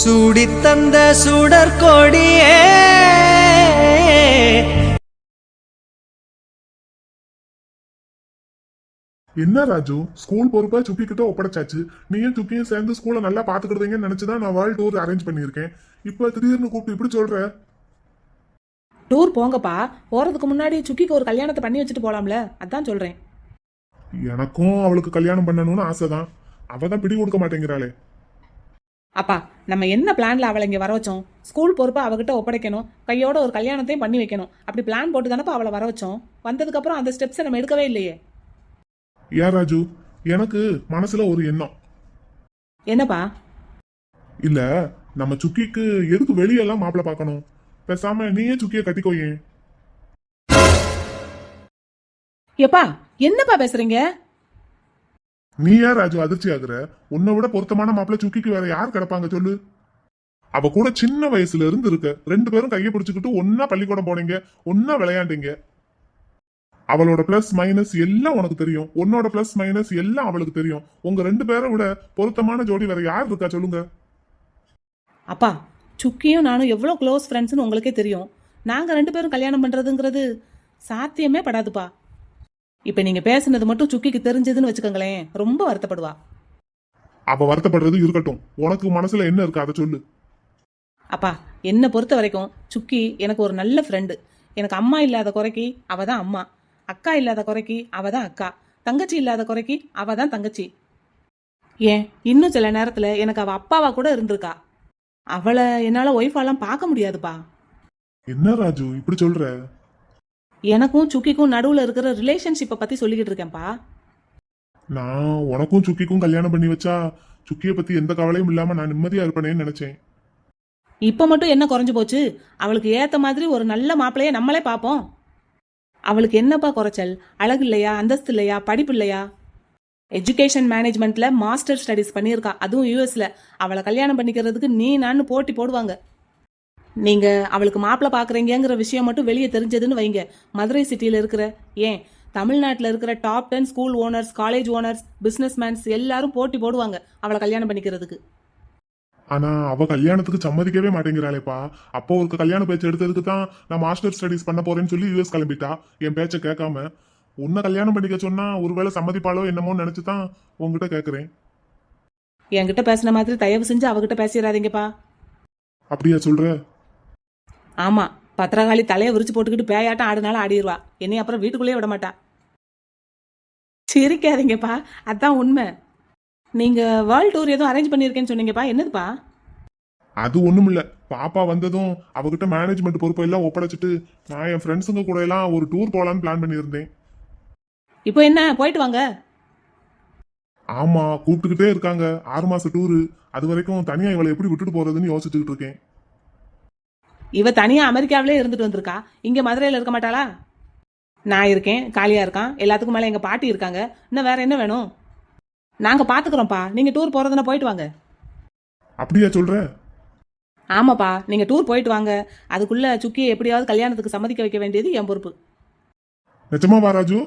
சூடித்தந்த சுடற்கொடியே. என்ன ராஜு, ஸ்கூல் பொறுப்பா சுக்கி கிட்ட ஒப்படைச்சாச்சு. நீயும் சுக்கியும் சேர்ந்து ஸ்கூலை நல்லா பாத்துக்கிடுவீங்கன்னு நினைச்சுதான் நான் வேர்ல்ட் டூர் அரேஞ்ச் பண்ணியிருக்கேன். இப்ப திடீர்னு கூப்பிட்டு இப்படி சொல்ற? டூர் போங்கப்பா. போறதுக்கு முன்னாடி சுக்கிக்கு ஒரு கல்யாணத்தை பண்ணி வச்சுட்டு போலாம்ல, அதான் சொல்றேன். எனக்கும் அவளுக்கு கல்யாணம் பண்ணணும்னு ஆசைதான். அவதான் பிடி கொடுக்க மாட்டேங்கிறாளே. அப்பா, நம்ம என்ன பிளான்ல அவளை இங்க வர வச்சோம்? ஸ்கூல் பொறுப்பை அவகிட்ட ஒப்படைக்கணும், கையோட ஒரு கல்யாணத்தையும் பண்ணி வைக்கணும். அப்படி பிளான் போட்டு தானப்பா அவளை வர வச்சோம். வந்ததுக்கு அப்புறம் அந்த ஸ்டெப்ஸை நம்ம எடுக்கவே இல்லையே. ஏன் ராஜு, எனக்கு மனசுல ஒரு எண்ணம். என்னப்பா? இல்ல, நம்ம சுக்கிக்கு எதுக்கு வெளியெல்லாம் மாப்பிள்ள பார்க்கணும்? பேசாம நீயே சுக்கிய கட்டிக்கோயே. எப்பா, என்னப்பா பேசுறீங்க? நீ ஏன் ராஜு அதிர்ச்சி ஆகுற? உன்னை விட பொருத்தமான மாப்பிள்ள சுக்கிக்கு வேற யார் கிடப்பாங்க சொல்லு? அவ கூட சின்ன வயசுல இருந்து இருக்க. 2 பேரும் கையை பிடிச்சுக்கிட்டு ஒன்னா பள்ளிக்கூடம் போனீங்க, ஒன்னா விளையாண்டீங்க. அவளோட பிளஸ் மைனஸ் எல்லாம் உனக்கு தெரியும், உன்னோட பிளஸ் மைனஸ் எல்லாம் அவளுக்கு தெரியும். உங்க 2 பேரை விட பொருத்தமான ஜோடி வேற யார் இருக்கா சொல்லுங்க? அப்பா, சுக்கியும் நானும் எவ்வளவு க்ளோஸ் ஃப்ரெண்ட்ஸ்னு உங்களுக்கே தெரியும். நாங்க 2 பேரும் கல்யாணம் பண்றதுங்கிறது சாத்தியமே படாதுப்பா. இப்ப நீங்க பேசுனது மட்டும் சுக்கிக்கு தெரிஞ்சதுன்னு வச்சுக்கோங்களேன், ரொம்ப வருத்தப்படுவா. அவ வருத்தப்படுறது இருக்கட்டும், உனக்கு மனசுல என்ன இருக்கு அதை சொல்லு. அப்பா, என்னை பொறுத்த வரைக்கும் சுக்கி எனக்கு ஒரு நல்ல ஃப்ரெண்டு. எனக்கு அம்மா இல்லாத குறைக்கு அவ தான் அம்மா, அக்கா இல்லாத குறைக்கு அவ தான் அக்கா, தங்கச்சி இல்லாத குறைக்கு அவ தான் தங்கச்சி. ஏன், இன்னும் சில நேரத்துல எனக்கு அவ அப்பாவா கூட இருந்திருக்கா. அவளை என்னால ஒய்ஃபாலாம் பார்க்க முடியாதுப்பா. என்ன ராஜு இப்படி சொல்ற? எனக்கும் சுக்கிக்கும் நடுவுல இருக்கிற ரிலேஷன்ஷிப்பை பத்தி சொல்லிக்கிட்டு இருக்கேன்ப்பா. நான் உனக்கும் சுக்கிக்கும் கல்யாணம் பண்ணி வச்சா சுக்கிய பத்தி எந்த கவலையும் இல்லாம நான் நிம்மதியா இருப்பேனேன்னு நினைச்சேன். இப்ப மட்டும் என்ன குறைஞ்சு போச்சு? அவளுக்கு ஏத்த மாதிரி ஒரு நல்ல மாப்பிள்ளைய நம்மளே பார்ப்போம். அவளுக்கு என்னப்பா குறைச்சல்? அழகு இல்லையா, அந்தஸ்து இல்லையா, படிப்பு இல்லையா? எஜுகேஷன் மேனேஜ்மெண்ட்ல மாஸ்டர் ஸ்டடிஸ் பண்ணியிருக்கா, அதுவும் யூஎஸ்ல. அவளை கல்யாணம் பண்ணிக்கிறதுக்கு நீ நான் போட்டி போடுவாங்க. நீங்க அவளுக்கு மாப்பிள்ளை பாக்குறீங்கிற விஷயம் மட்டும் வெளியே தெரிஞ்சதுன்னு வைங்க, மதுரை சிட்டியில இருக்கிற, ஏன் தமிழ்நாட்டில் இருக்கிற top 10 school owners, college owners, business mans எல்லாரும் போட்டி போடுவாங்க அவளை கல்யாணம் பண்ணிக்கிறதுக்கு. ஆனா அவ கல்யாணத்துக்கு சம்மதிக்கவே மாட்டேங்கிறாளேப்பா. அப்போ ஒரு கல்யாண பேச்சு எடுத்ததுக்கு தான் நான் மாஸ்டர் ஸ்டடிஸ் பண்ண போறேன்னு சொல்லி யூஎஸ் கிளம்பிட்டா, என் பேச்ச கேட்காம. உன்னை கல்யாணம் பண்ணிக்க சொன்னா ஒருவேளை சம்மதிப்பாளோ என்னமோ நினைச்சுதான் உங்ககிட்ட கேக்குறேன். என்கிட்ட பேசின மாதிரி தயவு செஞ்சு அவகிட்ட பேசிடாதீங்கப்பா. அப்படியா சொல்ற? ஆமா, பத்திரகாளி தலையை விரிச்சு போட்டுக்கிட்டு பேயாட்டம் ஆடுனாலும் ஆடிடுவா. என்னை அப்புறம் வீட்டுக்குள்ளேயே விட மாட்டா. சிரிக்காதீங்கப்பா, அதான் உண்மை. நீங்க வேர்ல்ட் டூர் எதுவும் அரேஞ்ச் பண்ணிருக்கேன்னு சொன்னீங்கப்பா, என்னதுப்பா? அது ஒண்ணும் இல்ல, பாப்பா வந்ததும் அவகிட்ட மேனேஜ்மெண்ட் பொறுப்பை எல்லாம் ஒப்படைச்சிட்டு நான் என் ஃப்ரெண்ட்ஸுங்க கூட எல்லாம் ஒரு டூர் போலான்னு பிளான் பண்ணியிருந்தேன். இப்போ என்ன, போயிட்டு வாங்க. ஆமா, கூப்பிட்டுக்கிட்டே இருக்காங்க. 6 மாச டூரு. அது வரைக்கும் தனியா இவளை எப்படி விட்டுட்டு போறதுன்னு யோசிச்சுக்கிட்டு இருக்கேன். இவ தனியா அமெரிக்காவிலே இருந்துட்டு வந்திருக்கா, இங்க மதுரையில இருக்க மாட்டாளா? நான் இருக்கேன், காலியா இருக்கான். எல்லாத்துக்கும் மேல எங்க பாட்டி இருக்காங்க. இன்னும் வேற என்ன வேணும்? நாங்க பாத்துக்கிறோம்ப்பா, நீங்க டூர் போறதுன்னா போயிட்டு வாங்க. அப்படியா சொல்ற? ஆமாப்பா, நீங்க டூர் போயிட்டு வாங்க. அதுக்குள்ள சுக்கியை எப்படியாவது கல்யாணத்துக்கு சம்மதிக்க வைக்க வேண்டியது என் பொறுப்பு. நிஜமாவா ராஜு?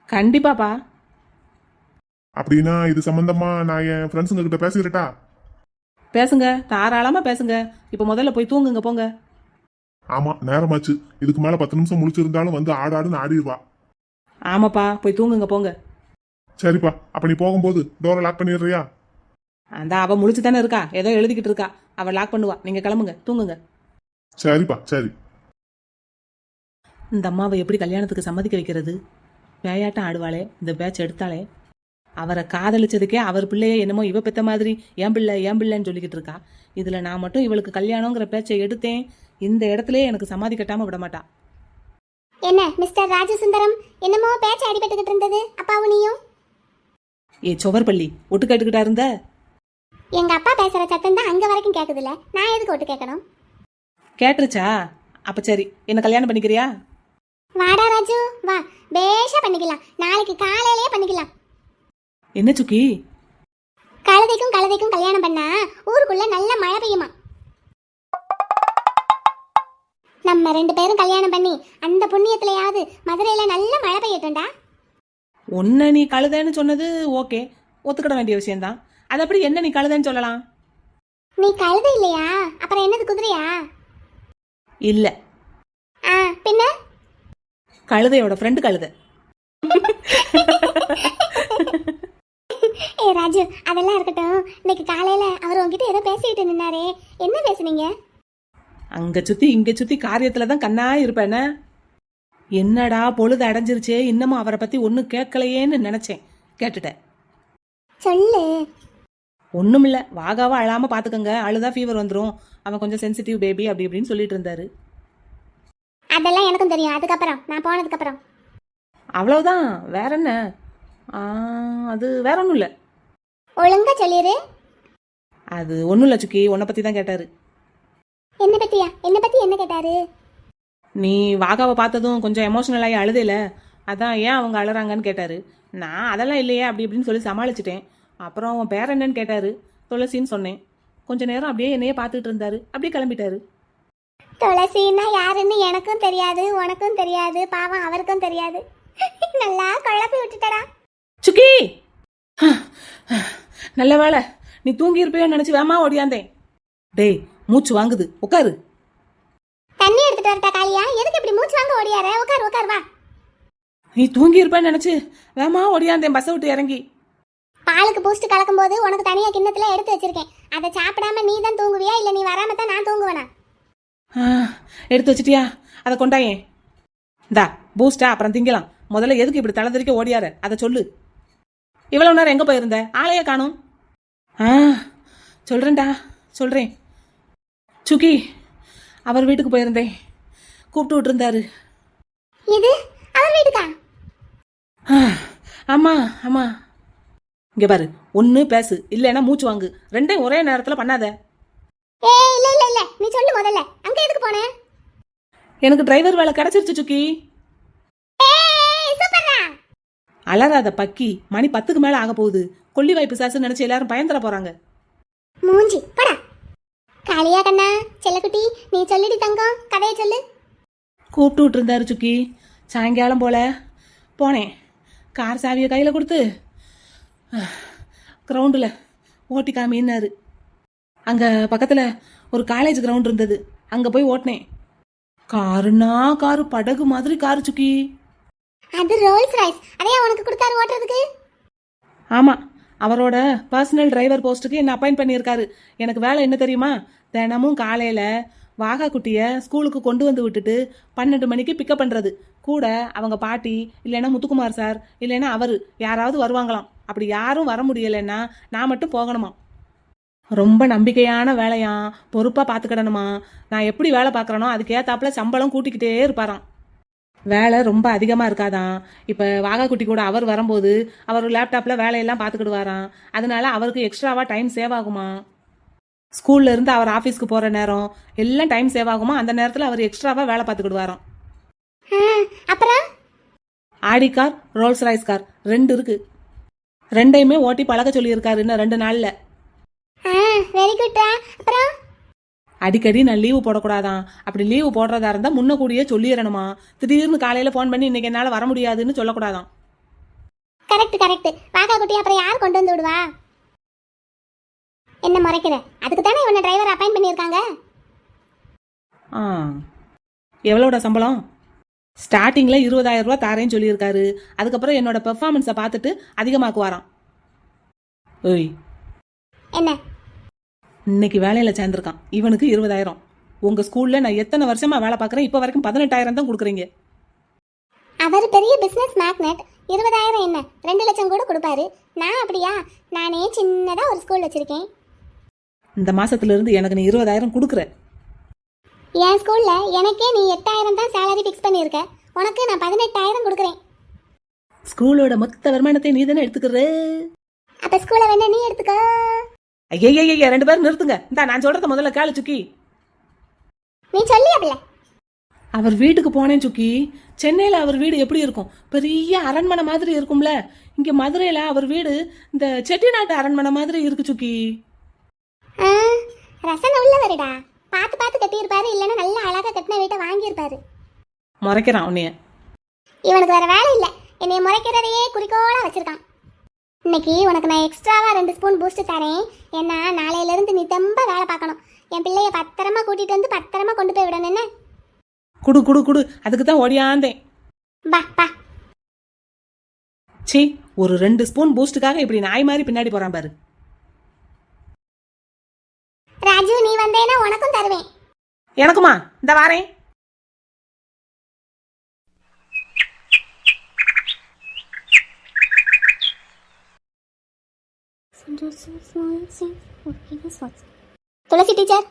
கண்டிப்பாப்பா. அப்படின்னா இது சம்பந்தமா நான் என் ஃப்ரெண்ட்ஸுங்க கிட்ட பேசிக்கிட்டா? பேசுங்க, தாராளமா பேசுங்க. இப்ப முதல்ல போய் தூங்குங்க, போங்க. ஆமா, நேரமாச்சு. இதுக்கு மேல 10 நிமிஷம் முழிச்சிருந்தாலும் வந்து ஆடாடுன்னு ஆடிடுவா. ஆமாப்பா, போய் தூங்குங்க, போங்க. சரிப்பா, அப்ப நீ போகும்போது டோரை லாக் பண்ணிடுறியா? அந்த அவ முழிச்சு தானே இருக்கா, ஏதோ எழுதிக்கிட்டு இருக்கா. அவ லாக் பண்ணுவா, நீங்க கிளம்புங்க, தூங்குங்க. சரிப்பா, சரி. இந்த அம்மாவை எப்படி கல்யாணத்துக்கு சம்மதிக்க வைக்கிறது? பேயாட்டம் ஆடுவாளே, இந்த பேட்ச் எடுத்தாலே. அவரை காதலிச்சதுக்கே அவர் பிள்ளைய என்னமோ இவ பெத்த மாதிரி ஏன் பிள்ளை ஏன் பிள்ளைன்னு சொல்லிக்கிட்டு இருக்கா. இதுல நான் மட்டும் இவளுக்கு கல்யாணங்கிற பேச்சை எடுத்தேன், இந்த இடத்துல எனக்கு சமாதி கட்டாம விட மாட்டா. என்ன மிஸ்டர் ராஜசுந்தரம், என்னமோ பேச்சு அடிபட்டுக்கிட்டு இருந்தது அப்பாவும் நீயும்? ஏ சுவர்பள்ளி, ஒட்டு கேட்டுக்கிட்டா இருந்த? எங்க அப்பா பேசுற சத்தம் தான் அங்க வரைக்கும் கேக்குதுல்ல, நான் எதுக்கு ஒட்டு கேட்கணும்? கேட்டுருச்சா? அப்ப சரி, என்ன கல்யாணம் பண்ணிக்கிறியா? வாடா ராஜு, வா, பேஷா பண்ணிக்கலாம். நாளைக்கு காலையிலேயே பண்ணிக்கலாம். என்ன சுக்கி? கழுதைக்கும் கழுதைக்கும் கல்யாணம் பண்ணா ஊருக்குள்ள நல்ல மழை பெய்யுமா. நம்ம 2 பேரும் கல்யாணம் பண்ணி அந்த புண்ணியத்திலேயாவது மதுரையில நல்ல மழை பெய்யட்டும்டா. உன்னை நீ கழுதைன்னு சொன்னது ஓகே, ஒத்துக்கிட வேண்டிய விஷயம்தான். அது அப்படி என்ன நீ கழுதைன்னு சொல்லலாம்? நீ கழுதை இல்லையா? அப்புறம் என்னது, குதிரையா? இல்ல, ஆ, பின்ன? கழுதையோட ஃப்ரெண்டு கழுதை. ஏ ராஜு, அதெல்லாம் இருக்கட்டும். இன்னைக்கு காலையில அவர் உங்ககிட்ட ஏதோ பேசிக்கிட்டு நின்னாரே, என்ன பேசுனீங்க? அங்க சுத்தி இங்க சுத்தி காரியத்துல தான் கண்ணா இருப்பேன. என்னடா பொழுது அடைஞ்சிருச்சே, இன்னமும் அவரை பத்தி ஒன்னும் கேட்கலையேன்னு நினைச்சேன். கேட்டுட்டேன். சொல்லு. ஒண்ணுமில்ல, வாகாவா அழாம பாத்துக்கங்க, அழுதா ஃபீவர் வந்துடும், அவன் கொஞ்சம் சென்சிட்டிவ் பேபி அப்படி இப்படின்னு சொல்லிட்டு இருந்தாரு. அதெல்லாம் எனக்கும் தெரியும். அதுக்கப்புறம் நான் போனதுக்கு அப்புறம் அவ்வளவுதான், வேற என்ன? அது வேற ஒன்றும் இல்லை. ஒழுங்கா சொல்லிரு. அது ஒன்றும் இல்லை சுக்கி, உன்னை பற்றி தான் கேட்டாரு. என்ன பத்தியா? என்ன பத்தி என்ன கேட்டாரு? நீ வாகாவை பார்த்ததும் கொஞ்சம் எமோஷனல் ஆகி அழுதையில, அதான் ஏன் அவங்க அழுறாங்கன்னு கேட்டாரு. நான் அதெல்லாம் இல்லையே அப்படி இப்படின்னு சொல்லி சமாளிச்சிட்டேன். அப்புறம் உன் பேர் என்னன்னு கேட்டாரு. துளசின்னு சொன்னேன். கொஞ்ச நேரம் அப்படியே என்னையே பார்த்துட்டு இருந்தாரு, அப்படியே கிளம்பிட்டாரு. துளசின்னா யாருன்னு எனக்கும் தெரியாது, உனக்கும் தெரியாது, பாவம் அவருக்கும் தெரியாது. நல்லா குழப்பி விட்டுட்டடா. சுக்கி, நல்ல வேலை நீ தூங்கி இருப்பேன்னு நினைச்சு வேமா ஓடியாந்தேன். டேய், மூச்சு வாங்குது, உட்காரு. தண்ணி எடுத்துட்டு வரட்டா காளியா? எதுக்கு இப்படி மூச்சு வாங்க ஓடியார? உட்கார் உட்கார் வா. நீ தூங்கி இருப்பேன்னு நினைச்சு வேமா ஓடியாந்தேன் பஸ்ஸை விட்டு இறங்கி. பாலுக்கு பூஸ்ட் கலக்கும் போது உனக்கு தனியா கிண்ணத்துல எடுத்து வச்சிருக்கேன். அதை சாப்பிடாம நீ தான் தூங்குவியா, இல்ல நீ வராம தான் நான் தூங்குவேனா? எடுத்து வச்சிட்டியா? அதை கொண்டாயே. இந்தா பூஸ்டா, அப்புறம் திங்கலாம். முதல்ல எதுக்கு இப்படி தளர்த்திரிக்க ஓடியார, அதை சொல்லு. இவ்வளவு நேரம் எங்க போயிருந்த? ஆளையே காணும். சொல்றேன்டா, சொல்றேன். சுக்கி, அவர் வீட்டுக்கு போயிருந்தேன். கூப்பிட்டு விட்டு இருந்தாரு. இது அவர் வீட்டுக்கா? ஆமா ஆமா. இங்க பாரு, ஒன்னு பேசு, இல்லைன்னா மூச்சு வாங்கு. ரெண்டையும் ஒரே நேரத்துல பண்ணாத. இல்ல இல்ல இல்ல, நீ சொல்லு முதல்ல. அங்க எதுக்கு போன? எனக்கு டிரைவர் வேலை கிடைச்சிருச்சு சுக்கி. அலறாத பக்கி, மணி 10க்கு மேல ஆக போகுது. கொல்லி வாய்ப்பு சாசு நினைச்சு எல்லாரும் பயந்துட போறாங்க. மூஞ்சி படா. காளியா கண்ணா, செல்லக்குட்டி, நீ சொல்லிடி தங்கம், கதையை சொல்லு. கூப்பிட்டு விட்டு இருந்தாரு சுக்கி. சாயங்காலம் போல போனேன். கார் சாவியை கையில் கொடுத்து கிரவுண்டில் ஓட்டி காமின்னாரு. அங்கே பக்கத்தில் ஒரு காலேஜ் கிரவுண்ட் இருந்தது, அங்கே போய் ஓட்டினேன். காருன்னா காரு, படகு மாதிரி காரு சுக்கி. அது ரோல்ஸ் ராய்ஸ். அதையா உனக்கு கொடுத்தாரு ஓட்டுறதுக்கு? ஆமாம், அவரோட பர்சனல் டிரைவர் போஸ்ட்டுக்கு என்ன அப்பாயிண்ட் பண்ணியிருக்காரு. எனக்கு வேலை என்ன தெரியுமா? தினமும் காலையில் வாகா குட்டியை ஸ்கூலுக்கு கொண்டு வந்து விட்டுட்டு 12 மணிக்கு பிக்கப் பண்ணுறது. கூட அவங்க பாட்டி, இல்லைன்னா முத்துக்குமார் சார், இல்லைன்னா அவர் யாராவது வருவாங்களாம். அப்படி யாரும் வர முடியலைன்னா நான் மட்டும் போகணுமா. ரொம்ப நம்பிக்கையான வேலையா, பொறுப்பாக பார்த்துக்கிடணுமா. நான் எப்படி வேலை பார்க்குறேனோ அதுக்கேற்றாப்புல சம்பளம் கூட்டிக்கிட்டே இருப்பாராம். வேலை ரொம்ப அதிகமாக இருக்காதான். இப்போ வாகா குட்டி கூட அவர் வரும்போது அவர் லேப்டாப்பில் வேலையெல்லாம் பார்த்துக்கிடுவாராம். அதனால அவருக்கு எக்ஸ்ட்ராவாக டைம் சேவ் ஆகுமா. ஸ்கூல்ல இருந்து அவர் ஆஃபீஸ்க்கு போகிற நேரம் எல்லாம் டைம் சேவ் ஆகுமா. அந்த நேரத்தில் அவர் எக்ஸ்ட்ராவாக வேலை பார்த்துக்கிடுவாராம். அப்புறம் Audi car, Rolls Royce car 2 இருக்கு. ரெண்டையுமே ஓட்டி பழக சொல்லியிருக்காரு இன்னும் 2 நாளில். வெரி குட்டா. அப்புறம் அடிக்கடி நான் லீவு போடக்கூடாதான். அப்படி லீவு போடுறதா இருந்தால் முன்ன கூடியே சொல்லிடணுமா. திடீர்னு காலையில் ஃபோன் பண்ணி இன்னைக்கு என்னால் வர முடியாதுன்னு சொல்லக்கூடாதான். Correct correct. வாகா குட்டி அப்புறம் யார் கொண்டு வந்து விடுவா? என்ன முறைக்கிற? அதுக்கு தானே இவனை டிரைவர் அப்பாயிண்ட் பண்ணியிருக்காங்க. எவ்வளோட சம்பளம்? ஸ்டார்டிங்கில் 20,000 ரூபா தாரேன்னு சொல்லியிருக்காரு. அதுக்கப்புறம் என்னோட பெர்ஃபார்மன்ஸை பார்த்துட்டு அதிகமாக்குவாராம். ஓய், என்ன? இன்னைக்கு வேலையில் சேர்ந்துருக்கான். இவனுக்கு 20,000. உங்கள் ஸ்கூலில் நான் எத்தனை வருஷமா வேலை பார்க்குறேன், இப்போ வரைக்கும் 18,000 தான் கொடுக்குறீங்க. அவர் பெரிய பிஸ்னஸ் மேக்னெட். 20,000 என்ன 2 லட்சம் கூட கொடுப்பாரு. நான் அப்படியா? நானே சின்னதாக ஒரு ஸ்கூல் வச்சுருக்கேன். இந்த மாசத்துல இருந்து எனக்கு நீ 20,000 கொடுக்குற. என் ஸ்கூல்ல எனக்கே நீ 8,000 தான் சேலரி ஃபிக்ஸ் பண்ணியிருக்க. உனக்கு நான் 18,000 கொடுக்குறேன். ஸ்கூலோட மொத்த வருமானத்தை நீ தானே எடுத்துக்கிற. அப்ப ஸ்கூலை வேணா நீ எடுத்துக்க. ஐயா 2 பேரும் நிறுத்துங்க. இந்தா நான் சொல்றத முதல்ல கேளு சுக்கி. நீ சொல்லி அப்பல. அவர் வீட்டுக்கு போனேன் சுக்கி. சென்னையில் அவர் வீடு எப்படி இருக்கும்? பெரிய அரண்மனை மாதிரி இருக்கும்ல. இங்க மதுரையில் அவர் வீடு இந்த செட்டிநாட்டு அரண்மனை மாதிரி இருக்கு சுக்கி. ரசனை உள்ள வருடா. பார்த்து பார்த்து கட்டியிருப்பாரு, இல்லைன்னா நல்ல அழகா கட்டின வீட்டை வாங்கியிருப்பாரு. முறைக்கிறான் உன்னைய. இவனுக்கு வேற வேலை இல்லை, என்னைய முறைக்கிறதையே குறிக்கோளா வச்சிருக்கான். இன்னைக்கு உனக்கு நான் எக்ஸ்ட்ராவா 2 ஸ்பூன் பூஸ்ட் தரேன். ஏன்னா நாளையில இருந்து நீ ரொம்ப வேலை பார்க்கணும். என் பிள்ளைய பத்திரமா கூட்டிட்டு வந்து பத்திரமா கொண்டு போய் விடணும் என்ன? குடு குடு குடு, அதுக்கு தான் ஓடியாந்தேன். பா பா. சி, ஒரு 2 ஸ்பூன் பூஸ்டுக்காக இப்படி நாய் மாதிரி பின்னாடி போறான் பாரு. ராஜு, நீ வந்தேன்னா உனக்கும் தருவேன். எனக்குமா? இந்த வாரேன். துளசி டீச்சர்,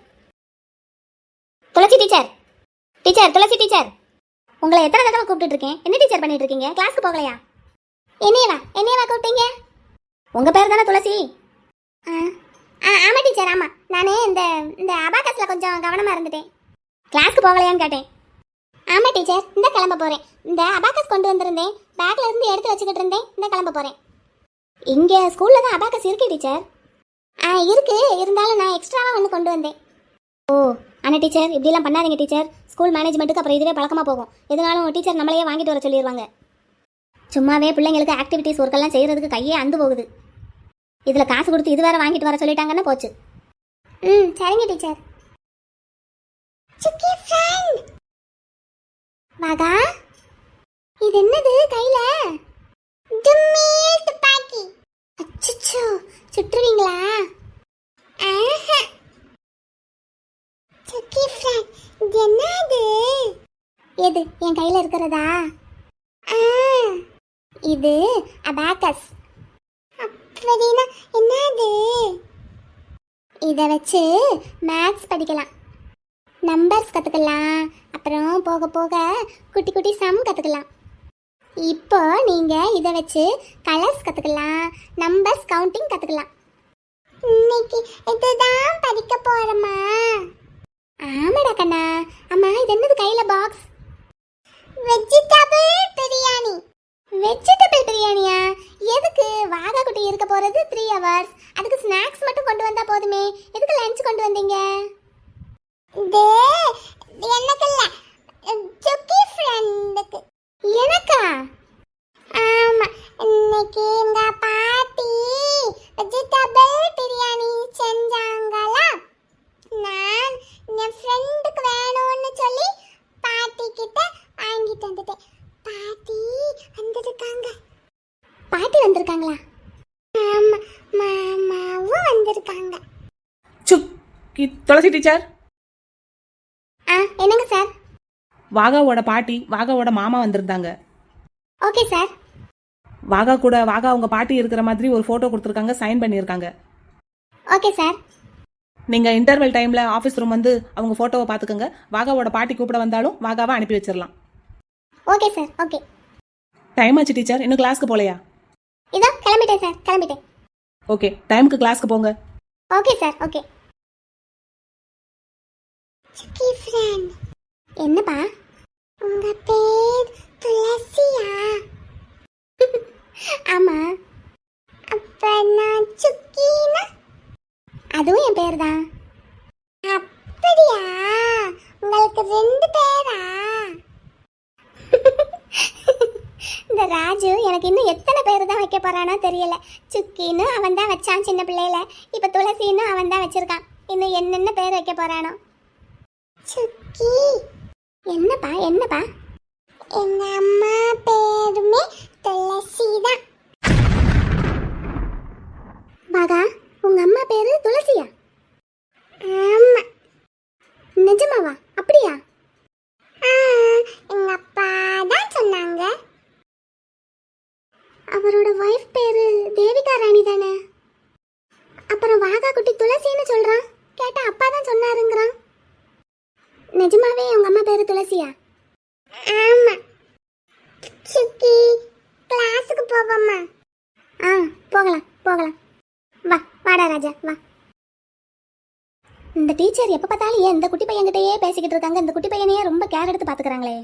துளசி டீச்சர், டீச்சர் துளசி டீச்சர், உங்களை எத்தனை தடவை கூப்பிட்டு இருக்கேன். என்ன டீச்சர் பண்ணிட்டு இருக்கீங்க? கிளாஸ்க்கு போகலையா? என்னையவா கூப்பிட்டீங்க? உங்க பேர் தானே துளசி? ஆமா டீச்சர், ஆமா. நானே இந்த இந்த அபாகஸ்ல கொஞ்சம் கவனமா இருந்துட்டேன். கிளாஸ்க்கு போகலையான்னு கேட்டேன். ஆமா டீச்சர், இந்த கிளம்ப போறேன். இந்த அபாகஸ் கொண்டு வந்திருந்தேன், பேக்ல இருந்து எடுத்து வச்சுக்கிட்டு இருந்தேன். இந்த கிளம்ப போறேன். இங்க ஸ்கூல்ல தான் அபாகஸ் இருக்கு டீச்சர். இருக்கு, இருந்தாலும் நான் எக்ஸ்ட்ராவா ஒன்று கொண்டு வந்தேன். ஓ, ஆனால் டீச்சர் இப்படிலாம் பண்ணாதீங்க டீச்சர். ஸ்கூல் மேனேஜ்மெண்ட்டுக்கு அப்புறம் இதுவே பழக்கமாக போகும். எதுனாலும் டீச்சர் நம்மளையே வாங்கிட்டு வர சொல்லிடுவாங்க. சும்மாவே பிள்ளைங்களுக்கு ஆக்டிவிட்டிஸ் ஒர்க்கெல்லாம் செய்கிறதுக்கு கையே அந்து போகுது. இதில் காசு கொடுத்து இது வேற வாங்கிட்டு வர சொல்லிட்டாங்கன்னா போச்சு. சரிங்க டீச்சர். வாகா, இது என்னது கையில? துப்பாக்கி. அச்சச்சோ, சுற்றுவீங்களா? என்னது எது என் கையில இருக்கிறதா? இது அபாகஸ். அப்படின்னா என்னது? இதை வச்சு மேத்ஸ் படிக்கலாம், நம்பர்ஸ் கற்றுக்கலாம், அப்புறம் போக போக குட்டி குட்டி சம் கற்றுக்கலாம். இப்போ நீங்கள் இதை வச்சு கலர்ஸ் கற்றுக்கலாம், நம்பர்ஸ் கவுண்டிங் கற்றுக்கலாம். இன்னைக்கு இதுதான் படிக்க போகிறோமா? ஆமாடா கண்ணா. அம்மா, இது என்னது கையில பாக்ஸ்? வெஜிடபிள் பிரியாணி. வெஜிடபிள் பிரியாணியா? எதுக்கு? வாகா குட்டி இருக்க போறது 3 hours. அதுக்கு ஸ்நாக்ஸ் மட்டும் கொண்டு வந்தா போதுமே. எதுக்கு லஞ்ச் கொண்டு வந்தீங்க? இது எனக்கு இல்ல, சுக்கி ஃப்ரெண்டுக்கு. எனக்கா? ஆமா, இன்னைக்கு எங்க பாட்டி வெஜிடபிள் பிரியாணி செஞ்சாங்களா. நான் என் ஃப்ரெண்டுக்கு வேணும்னு சொல்லி பாட்டி கிட்ட வாங்கிட்டு வந்துட்டேன். பாட்டி வந்திருக்காங்க. பாட்டி வந்திருக்காங்களா? ஆமா, மாமாவும் வந்திருக்காங்க. துளசி டீச்சர். என்னங்க சார்? வாகாவோட பாட்டி, வாகாவோட மாமா வந்திருந்தாங்க. Okay sir. வாகா கூட வாகா உங்க பாட்டி இருக்கிற மாதிரி ஒரு போட்டோ கொடுத்துருக்காங்க, சைன் பண்ணியிருக்காங்க. Okay sir. நீங்க இன்டர்வல் டைம்ல ஆஃபீஸ் ரூம் வந்து அவங்க போட்டோவை பார்த்துக்கோங்க. வாகாவோட பாட்டி கூப்பிட வந்தாலும் வாகாவை அனுப்பி வச்சிடலாம். Okay sir. ஓகே. டைம் ஆச்சு டீச்சர், இன்னும் கிளாஸ்க்கு போகலையா? இதோ கிளம்பிட்டேன் சார், கிளம்பிட்டேன். ஓகே, டைமுக்கு கிளாஸ்க்கு போங்க. Okay sir. ஓகே. என்னப்பா உங்க பேர்? துளசியா? ஆமா. அப்ப நான் சுக்கினா? அதுவும் என் பேர் தான். அப்படியா? உங்களுக்கு 2 பேரா? இந்த ராஜு எனக்கு இன்னும் எத்தனை பேர் தான் வைக்க போறானோ தெரியல. சுக்கின்னு அவன் தான் வச்சான் சின்ன பிள்ளையில. இப்ப துளசின்னு அவன் தான் வச்சிருக்கான். இன்னும் என்னென்ன பேர் வைக்க போறானோ. சுக்கி. என்னப்பா என்னப்பா? எங்க அம்மா பேருமே துளசி தான். பாகா, உங்க அம்மா பேரு துளசியா? ஆமா. நிஜமாவா? அப்படியா? எங்க அப்பா தான் சொன்னாங்க. அவரோட வைஃப் பேரு தேவிகா ராணி தானே? அப்புறம் வாகா குட்டி துளசின்னு சொல்றான். கேட்டா அப்பா தான் சொன்னாருங்கிறான். நிஜமாவே உங்க அம்மா பேரு துளசியா? ஆமா. சுக்கி, கிளாஸுக்கு போவோமா? போகலாம் போகலாம். வா வாடா ராஜா வா. இந்த டீச்சர் எப்ப பார்த்தாலும் ஏன் இந்த குட்டி பையன்கிட்டயே பேசிக்கிட்டு இருக்காங்க? இந்த குட்டி பையனையே ரொம்ப கேர் எடுத்து பாத்துக்கிறாங்களே.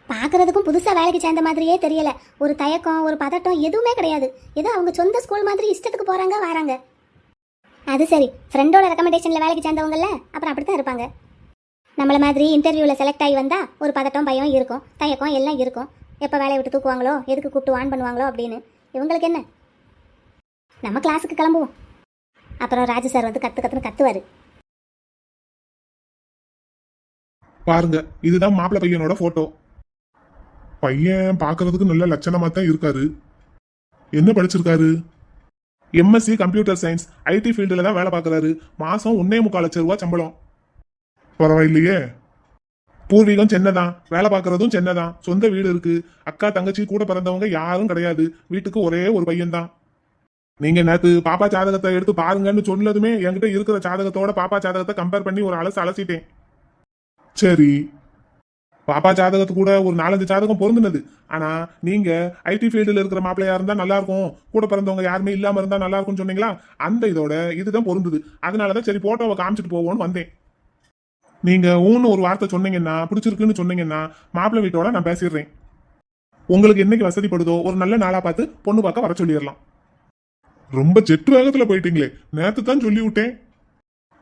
பார்க்கறதுக்கும் புதுசா வேலைக்கு சேர்ந்த மாதிரியே தெரியல. ஒரு தயக்கம், ஒரு பதட்டம் எதுவுமே கிடையாது. ஏதோ அவங்க சொந்த ஸ்கூல் மாதிரி இஷ்டத்துக்கு போறாங்க வராங்க. அது சரி, ஃப்ரெண்டோட ரெக்கமெண்டேஷன்ல வேலைக்கு சேர்ந்தவங்கல்ல, அப்புறம் அப்படித்தான் இருப்பாங்க. நம்மள மாதிரி இன்டர்வியூவில் செலக்ட் ஆகி வந்தால் ஒரு பதட்டம், பயம் இருக்கும், தயக்கம் எல்லாம் இருக்கும். எப்போ வேலையை விட்டு தூக்குவாங்களோ, எதுக்கு கூப்பிட்டு ஆன் பண்ணுவாங்களோ அப்படின்னு. இவங்களுக்கு என்ன? நம்ம கிளாஸுக்கு கிளம்புவோம். அப்புறம் ராஜு சார் வந்து கத்துன்னு கத்துவாரு. பாருங்க, இதுதான் மாப்பிள்ளை பையனோட போட்டோ. பையன் பாக்குறதுக்கு நல்ல லட்சணமா தான் இருக்காரு. என்ன படிச்சிருக்காரு? எம்எஸ்சி கம்ப்யூட்டர் சயின்ஸ், ஐடி ஃபீல்டுல தான் வேலை பார்க்கறாரு. மாசம் 1.25 லட்சம் ரூபாய் சம்பளம். பரவாயில்லையே. பூர்வீகம் சென்னைதான், வேலை பார்க்கறதும் சென்னைதான், சொந்த வீடு இருக்கு, அக்கா தங்கச்சி கூட பிறந்தவங்க யாரும் கிடையாது, வீட்டுக்கு ஒரே ஒரு பையன் தான். நீங்க நேத்து பாப்பா ஜாதகத்தை எடுத்து பாருங்கன்னு சொன்னதுமே என்கிட்ட இருக்கிற ஜாதகத்தோட பாப்பா ஜாதகத்தை கம்பேர் பண்ணி ஒரு அலசிட்டேன். சரி, பாப்பா ஜாதகத்து கூட ஒரு 4-5 ஜாதகம் பொருந்துனது. ஆனா நீங்க ஐடி ஃபீல்டுல இருக்கிற மாப்பிள்ளையா இருந்தா நல்லா இருக்கும், கூட பிறந்தவங்க யாருமே இல்லாம இருந்தா நல்லா இருக்கும்னு சொன்னீங்களா, அந்த இதோட இதுதான் பொருந்தது. அதனாலதான் சரி போட்டோவை காமிச்சிட்டு போவோம்னு வந்தேன். நீங்க ஊன்னு ஒரு வார்த்தை சொன்னீங்கன்னா, பிடிச்சிருக்குன்னு சொன்னீங்கன்னா மாப்பிள்ளை வீட்டோட நான் பேசிடுறேன். உங்களுக்கு என்னைக்கு வசதிப்படுதோ ஒரு நல்ல நாளா பார்த்து பொண்ணு பார்க்க வர சொல்லிடலாம். ரொம்ப ஜெட்டு வேகத்துல போயிட்டீங்களே, நேத்து தான் சொல்லி விட்டேன்.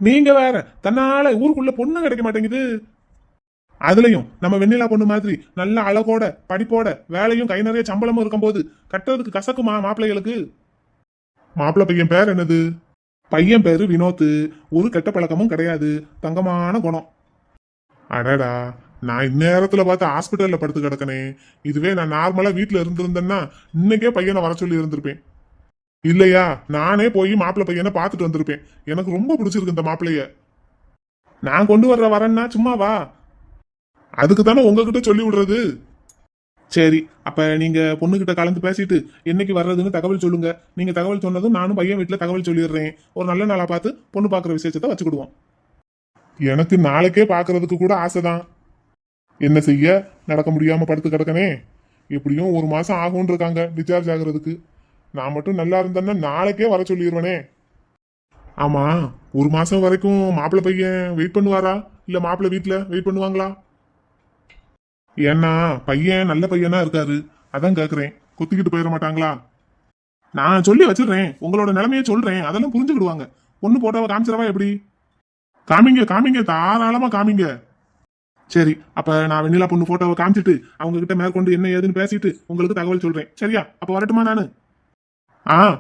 நீங்க வேற, தன்னால ஊருக்குள்ள பொண்ணு கிடைக்க மாட்டேங்குது. அதுலயும் நம்ம வெண்ணிலா பொண்ணு மாதிரி நல்ல அழகோட படிப்போட வேலையும் கை நிறைய சம்பளமும் இருக்கும் போது கட்டுறதுக்கு கசக்குமா மாப்பிள்ளைகளுக்கு? மாப்பிள்ளை பையன் பேர் என்னது? பையன் பேரு வினோத். ஒரு கெட்ட பழக்கமும் கிடையாது, தங்கமான குணம். அடடா, நான் இந்நேரத்துல பார்த்து ஹாஸ்பிட்டல்ல படுத்து கிடக்கனே. இதுவே நான் நார்மலா வீட்டுல இருந்திருந்தேன்னா இன்னைக்கே பையனை வர சொல்லி இருந்திருப்பேன். இல்லையா, நானே போய் மாப்பிள்ளை பையனை பார்த்துட்டு வந்திருப்பேன். எனக்கு ரொம்ப பிடிச்சிருக்கு இந்த மாப்பிள்ளைய. நான் கொண்டு வர்ற வரேன்னா சும்மாவா? அதுக்கு தானே உங்ககிட்ட சொல்லி விடுறது. சரி, அப்ப நீங்க பொண்ணுகிட்ட கலந்து பேசிட்டு என்னைக்கு வர்றதுன்னு தகவல் சொல்லுங்க. நீங்க தகவல் சொன்னதும் நானும் பையன் வீட்டுல தகவல் சொல்லிடுறேன். ஒரு நல்ல நாளா பார்த்து பொண்ணு பாக்குற விசேஷத்தை வச்சுக்கிடுவோம். எனக்கு நாளைக்கே பாக்குறதுக்கு கூட ஆசைதான். என்ன செய்ய, நடக்க முடியாம படுத்து கிடக்கனே. எப்படியும் 1 மாசம் ஆகும்னு இருக்காங்க டிஸ்சார்ஜ் ஆகுறதுக்கு. நான் மட்டும் நல்லா இருந்தேன்னா நாளைக்கே வர சொல்லிடுவேனே. ஆமா, 1 மாசம் வரைக்கும் மாப்பிள்ளை பையன் வெயிட் பண்ணுவாரா, இல்ல மாப்பிள்ளை வீட்டுல வெயிட் பண்ணுவாங்களா? ஏன்னா பையன் நல்ல பையனா இருக்காரு, அதான் கேக்குறேன். குத்திக்கிட்டு போயிட மாட்டாங்களா? நான் சொல்லி வச்சிடுறேன், உங்களோட நிலைமையை சொல்றேன், அதெல்லாம் புரிஞ்சுக்கிடுவாங்க. பொண்ணு போட்டோவை காமிச்சிடவா எப்படி? காமிங்க காமிங்க, தாராளமா காமிங்க. சரி, அப்ப நான் வெண்ணிலா பொண்ணு போட்டோவை காமிச்சிட்டு அவங்க கிட்ட மேற்கொண்டு என்ன ஏதுன்னு பேசிட்டு உங்களுக்கு தகவல் சொல்றேன். சரியா? அப்ப வரட்டுமா நானு?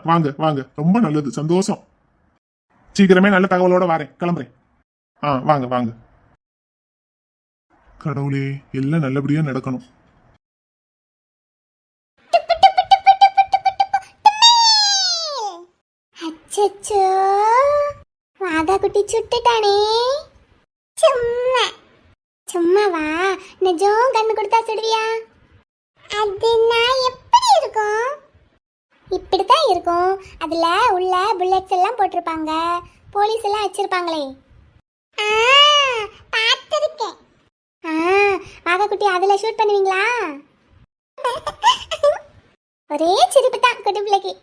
வாங்க வாங்க, ரொம்ப நல்லது, சந்தோஷம். சீக்கிரமே நல்ல தகவலோட வரேன், கிளம்புறேன். வாங்க வாங்க. கடவுளே, எல்லாம் நல்லபடியா நடக்கணும். அச்சச்சோ, வாதா குட்டி சுட்டுட்டானே. சும்மா சும்மாவா? நிஜம் கண்ணு கொடுத்தா சுடுவியா? அது நான் எப்படி இருக்கும்? இப்படித்தான் இருக்கும். அதுல உள்ள புல்லட்ஸ் எல்லாம் போட்டிருப்பாங்க, போலீஸ் எல்லாம் வச்சிருப்பாங்களே. பார்த்திருக்கேன். வாகா குட்டி, அதுல ஷூட் பண்ணுவீங்களா? ஒரே சிரிப்பு தான் குட்டி பிள்ளைக்கு.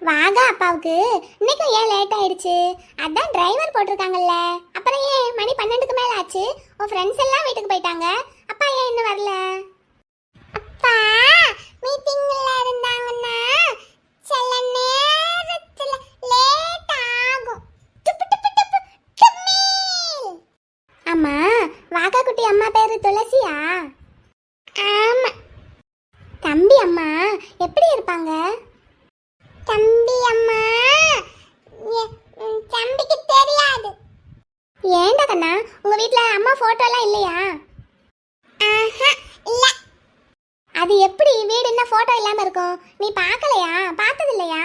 வாகா அப்பாவுக்கு இன்னைக்கும் ஏன் லேட் ஆயிடுச்சு? அதான் டிரைவர் போட்டிருக்காங்கல்ல. அப்புறம் ஏன் மணி 12க்கு மேல ஆச்சு? உன் ஃப்ரெண்ட்ஸ் எல்லாம் வீட்டுக்கு போயிட்டாங்க, அப்பா ஏன் இன்னும் வரல? அப்பா மீட்டிங்ல இருந்தாங்கன்னா சில நேரத்துல லேட் ஆகும். அம்மா, வாகா குட்டி அம்மா பேரு துளசியா? ஆமா. தம்பி அம்மா எப்படி இருப்பாங்க? தம்பி அம்மா தம்பிக்கு தெரியாது. ஏண்டா கண்ணா, உங்க வீட்ல அம்மா போட்டோ எல்லாம் இல்லையா? இல்ல. அது எப்படி வீடு என்ன போட்டோ இல்லாம இருக்கும்? நீ பார்க்கலையா? பார்த்தது இல்லையா?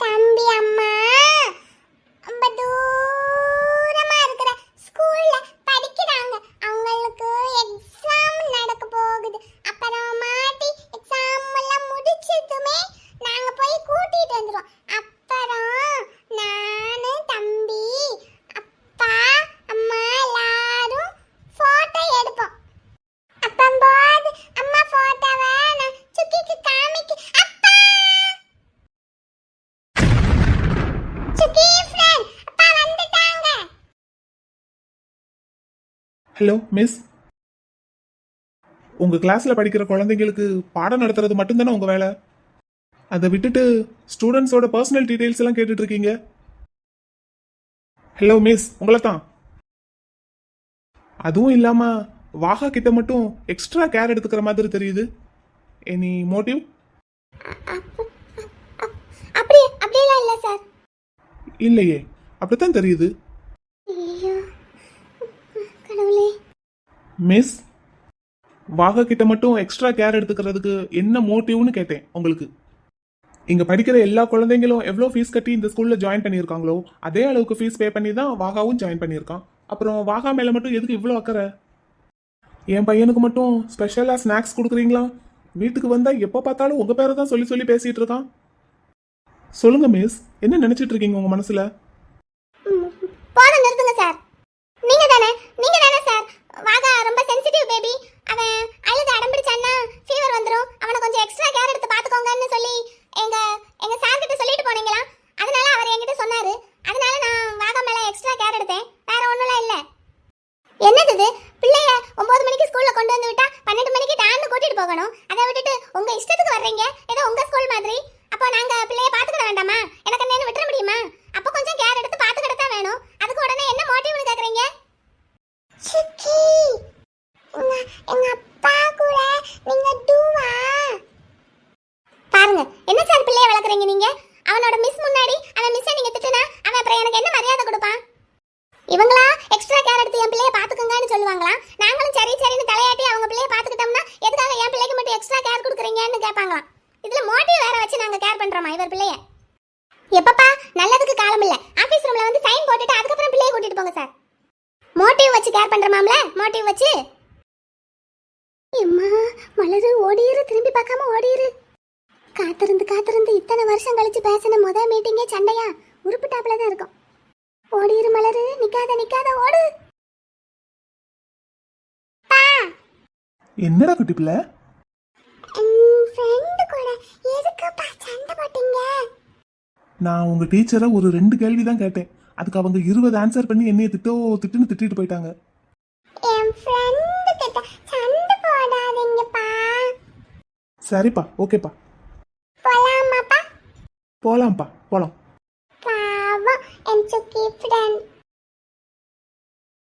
தம்பி அம்மா ரொம்ப தூரமா இருக்கிற ஸ்கூல்ல படிக்கிறாங்க. அவங்களுக்கு எக்ஸாம் நடக்க போகுது. அப்புறம் மாட்டி எக்ஸாம் எல்லாம் முடிச்சதுமே நாங்க போய் கூட்டிட்டு வந்துருவோம். அப்புறம் நானு, தம்பி, அப்பா, அம்மா எல்லாரும் போட்டோ எடுப்போம். அப்பம்போது அம்மா போட்டோவை நான் சுக்கிக்கு காமிக்க. அப்பா சுக்கி ஃப்ரெண்ட், அப்பா வந்துட்டாங்க. ஹலோ மிஸ், உங்க கிளாஸ்ல படிக்கிற குழந்தைங்களுக்கு பாடம் நடத்துறது மட்டும்தானே உங்க வேலை? அதை விட்டுட்டு ஸ்டூடெண்ட்ஸோட பர்சனல் டீடைல்ஸ் எல்லாம் கேட்டுட்டு இருக்கீங்க. ஹலோ மிஸ், உங்களை தான். அதுவும் இல்லாம வாகா கிட்ட மட்டும் எக்ஸ்ட்ரா கேர் எடுத்துக்கிற மாதிரி தெரியுது. Any motive? அப்பா இல்லையே, அப்படித்தான் தெரியுது. ஐயோ கடவுளே. மிஸ், வாகா கிட்ட மட்டும் எக்ஸ்ட்ரா கேர் எடுத்துக்கிறதுக்கு என்ன மோட்டிவ்னு கேட்டேன் உங்களுக்கு. இங்க படிக்கிற எல்லா குழந்தைங்களும் எவ்வளோ ஃபீஸ் கட்டி இந்த ஸ்கூல்ல ஜாயின் பண்ணியிருக்காங்களோ அதே அளவுக்கு ஃபீஸ் பே பண்ணி தான் வாகாவும் ஜாயின் பண்ணியிருக்கான். அப்புறம் வாகா மேல மட்டும் எதுக்கு இவ்வளோ அக்கறை? என் பையனுக்கு மட்டும் ஸ்பெஷலா ஸ்நாக்ஸ் கொடுக்குறீங்களா? வீட்டுக்கு வந்தா எப்போ பார்த்தாலும் உங்க பேரை தான் சொல்லி சொல்லி பேசிட்டு இருக்கான். சொல்லுங்க மிஸ், என்ன நினைச்சிட்டு இருக்கீங்க உங்க மனசுல? போதும் நிறுத்துங்க சார். நீங்க தானே சார் வாகா ரொம்ப சென்சிட்டிவ் பேபி, அவன் அழுது அடம்பிடிச்சான்னா ஃபீவர் வந்துரும், அவனை கொஞ்சம் எக்ஸ்ட்ரா கேர் எடுத்து பாத்துக்கோங்கன்னு சொல்லி எங்க சார் கிட்ட சொல்லிட்டு போனீங்களா? அதனால அவர் என்கிட்ட சொன்னாரு. அதனால நான் வாகா மேல எக்ஸ்ட்ரா கேர் எடுத்தேன், வேற ஒண்ணுலாம் இல்ல. என்னது இது? பிள்ளைய 9 மணிக்கு ஸ்கூல்ல கொண்டு வந்து விட்டா 12 மணிக்கு டான்னு கூட்டிட்டு போகணும். அதை விட்டுட்டு உங்க இஷ்டத்துக்கு வர்றீங்க, ஏதோ உங்க ஸ்கூல் மாதிரி. அப்போ நாங்க பிள்ளைய பாத்துக்கிட வேண்டாமா? எனக்கு என்னன்னு விட்டுற முடியுமா? அப்போ கொஞ்சம் கேர் எடுத்து பாத்துக்கிட தான் வேணும். அதுக்கு உடனே என்ன மோட்டிவ்னு கேக்குறீங்க? சுக்கி, எங்க அப்பா கூட நீங்க டூவா? பாருங்க என்ன சார் பிள்ளைய வளர்க்குறீங்க நீங்க? அவனோட மிஸ் முன்னாடி அவன் மிஸ்ஸை நீங்க திட்டுனா அவன் அப்புறம் எனக்கு என்ன மரியாதை கொடுப்பான்? இவங்களா எக்ஸ்ட்ரா கேர் எடுத்து என் பிள்ளைய பாத்துக்கங்கன்னு சொல்லுவாங்களா? நாங்களும் சரி சரின்னு தலையாட்டி அவங்க பிள்ளைய பாத்துக்கிட்டோம்னா எதுக்காக என் பிள்ளைக்கு மட்டும் எக்ஸ்ட்ரா கேர் கொடுக்குறீங்கன்னு கேட்பாங்களாம். இதுல மோட்டிவ் வேற வச்சு நாங்க கேர் பண்றோமா இவர் பிள்ளைய? எப்பப்பா நல்லதுக்கு காலம் இல்ல, ஆபீஸ் ரூம்ல வந்து சைன் போட்டுட்டு அதுக்கப்புறம் பிள்ளைய கூட்டிட்டு போங்க சார். மோட்டிவ் வச்சு கேர் பண்றமாம்ல, மோட்டிவ் வச்சு. அம்மா மலரு ஓடிரு, திரும்பி பார்க்காம ஓடிரு. காத்திருந்து இத்தனை வருஷம் கழிச்சு பேசின முதல் மீட்டிங்கே சண்டையா? உருப்பு டாப்ல தான் இருக்கும். ஓடிரு மலரு, நிக்காத ஓடு. என்னடா குட்டி பிள்ளை? ஃப்ரெண்ட் கூட எதுக்குப்பா சண்டை போட்டீங்க? நான் உங்க டீச்சரை ஒரு 2 கேள்வி தான் கேட்டேன், அதுக்கு அவங்க 20 ஆன்சர் பண்ணி என்னைய திட்டுன்னு திட்டிட்டு போயிட்டாங்க. என் ஃப்ரெண்ட் கிட்ட சண்டை போடாதீங்கப்பா. சரிப்பா, ஓகேப்பா, போலாமாப்பா? போலாம்ப்பா, போலாம். பாவம் என் சுக்கி ஃப்ரெண்ட்.